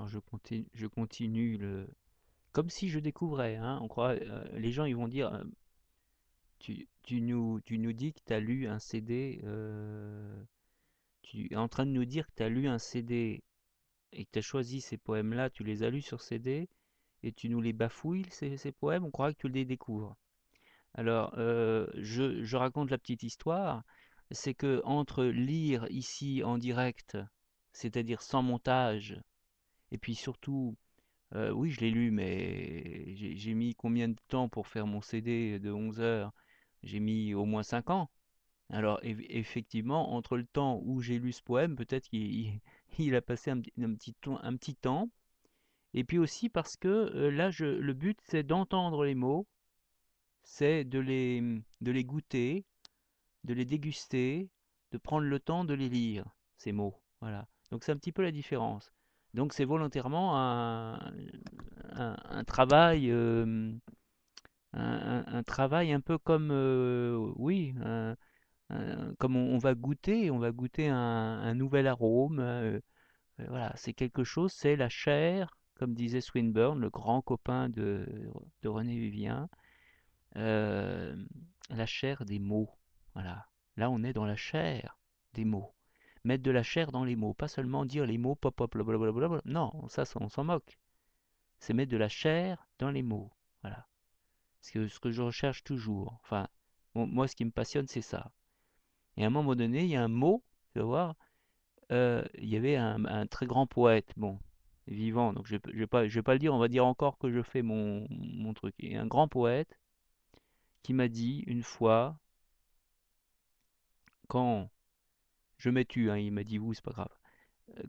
Alors je continue comme si je découvrais, hein. On croit, les gens ils vont dire, tu nous dis que tu as lu un CD, tu es en train de nous dire que tu as lu un CD et que tu as choisi ces poèmes-là, tu les as lus sur CD et tu nous les bafouilles, ces poèmes, on croit que tu les découvres. Alors, je raconte la petite histoire, c'est que entre lire ici en direct, c'est-à-dire sans montage, et puis surtout, oui, je l'ai lu, mais j'ai mis combien de temps pour faire mon CD de 11 heures? J'ai mis au moins 5 ans. Alors, effectivement, entre le temps où j'ai lu ce poème, peut-être il a passé un petit temps. Et puis aussi parce que là, le but, c'est d'entendre les mots, c'est de les goûter, de les déguster, de prendre le temps de les lire, ces mots. Voilà. Donc c'est un petit peu la différence. Donc c'est volontairement un travail, un travail un peu comme, oui, comme on va goûter un nouvel arôme. Voilà, c'est quelque chose, c'est la chair, comme disait Swinburne, le grand copain de René Vivien, euh, la chair des mots. Voilà. Là, on est dans la chair des mots. Mettre de la chair dans les mots, pas seulement dire les mots pop pop blablabla. Non, ça on s'en moque. C'est mettre de la chair dans les mots. Voilà. Ce que je recherche toujours. Enfin, moi, ce qui me passionne, c'est ça. Et à un moment donné, il y a un mot, tu vas voir, il y avait un très grand poète, bon, vivant, donc je vais pas le dire, on va dire encore que je fais mon truc. Et un grand poète qui m'a dit une fois, quand je mets tu, hein, il m'a dit vous, c'est pas grave.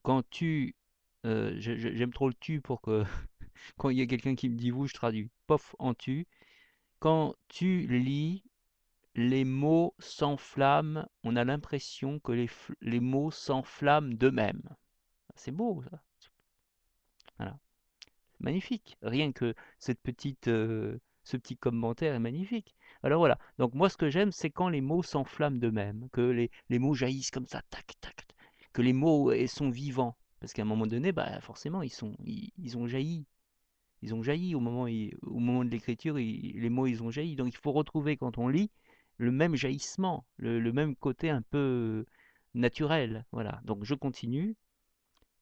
Quand tu, j'aime trop le tu pour que quand il y a quelqu'un qui me dit vous, je traduis. Pof en tu. Quand tu lis, les mots s'enflamment, on a l'impression que les mots s'enflamment d'eux-mêmes. C'est beau, ça. Voilà. Magnifique. Rien que ce petit commentaire est magnifique. Alors voilà. Donc moi, ce que j'aime, c'est quand les mots s'enflamment d'eux-mêmes, que les mots jaillissent comme ça, tac, tac, que les mots sont vivants. Parce qu'à un moment donné, bah, forcément, ils ont jailli. Ils ont jailli au moment de l'écriture, les mots, ils ont jailli. Donc il faut retrouver, quand on lit, le même jaillissement, le même côté un peu naturel. Voilà. Donc je continue.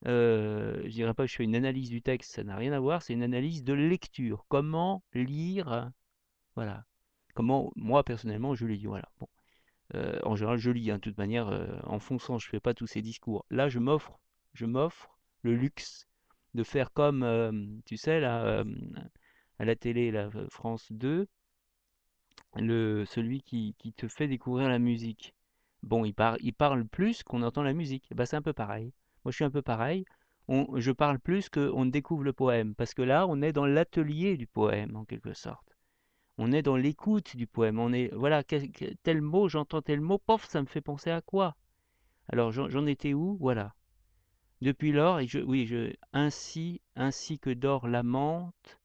Je dirais pas que je fais une analyse du texte, ça n'a rien à voir, c'est une analyse de lecture. Comment lire, voilà. Comment moi personnellement je lis, voilà. Bon, en général je lis, hein, de toute manière, en fonçant, je fais pas tous ces discours. Là je m'offre le luxe de faire comme, tu sais là, à la télé, là, France 2, celui qui te fait découvrir la musique. Bon, il parle plus qu'on entend la musique. Bah, c'est un peu pareil. Moi, je suis un peu pareil. Je parle plus qu'on ne découvre le poème. Parce que là, on est dans l'atelier du poème, en quelque sorte. On est dans l'écoute du poème. On est, voilà, tel mot, j'entends tel mot, pof, ça me fait penser à quoi? Alors, j'en étais où? Voilà. Depuis lors, oui, ainsi que dort l'amante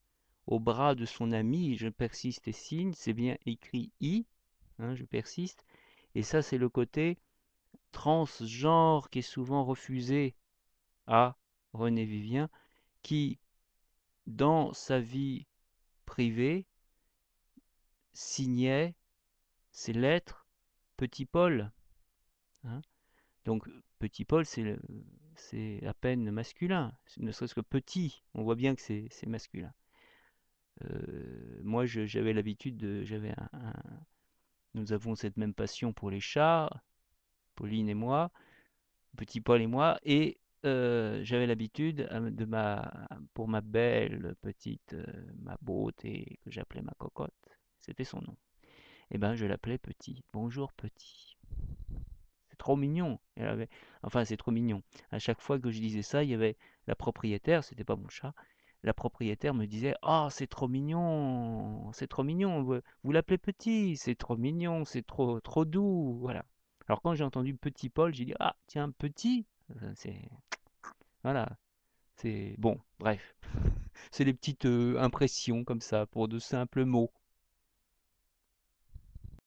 au bras de son ami, je persiste et signe, c'est bien écrit I, hein, je persiste. Et ça, c'est le côté transgenre qui est souvent refusé à René Vivien, qui, dans sa vie privée, signait ses lettres Petit Paul, hein. Donc, Petit Paul, c'est à peine masculin, ne serait-ce que petit, on voit bien que c'est masculin. Moi, j'avais l'habitude nous avons cette même passion pour les chats, Pauline et moi, Petit Paul et moi, et j'avais l'habitude pour ma belle petite, ma beauté, que j'appelais ma cocotte, c'était son nom. Et ben, je l'appelais Petit. Bonjour Petit. C'est trop mignon. Enfin, c'est trop mignon. À chaque fois que je disais ça, il y avait la propriétaire, c'était pas mon chat. La propriétaire me disait: «Oh, c'est trop mignon. Vous l'appelez Petit, c'est trop mignon, c'est trop doux.» Voilà. Alors quand j'ai entendu Petit Paul, j'ai dit: «Ah, tiens, Petit.» C'est voilà. C'est bon. Bref, c'est des petites impressions comme ça pour de simples mots.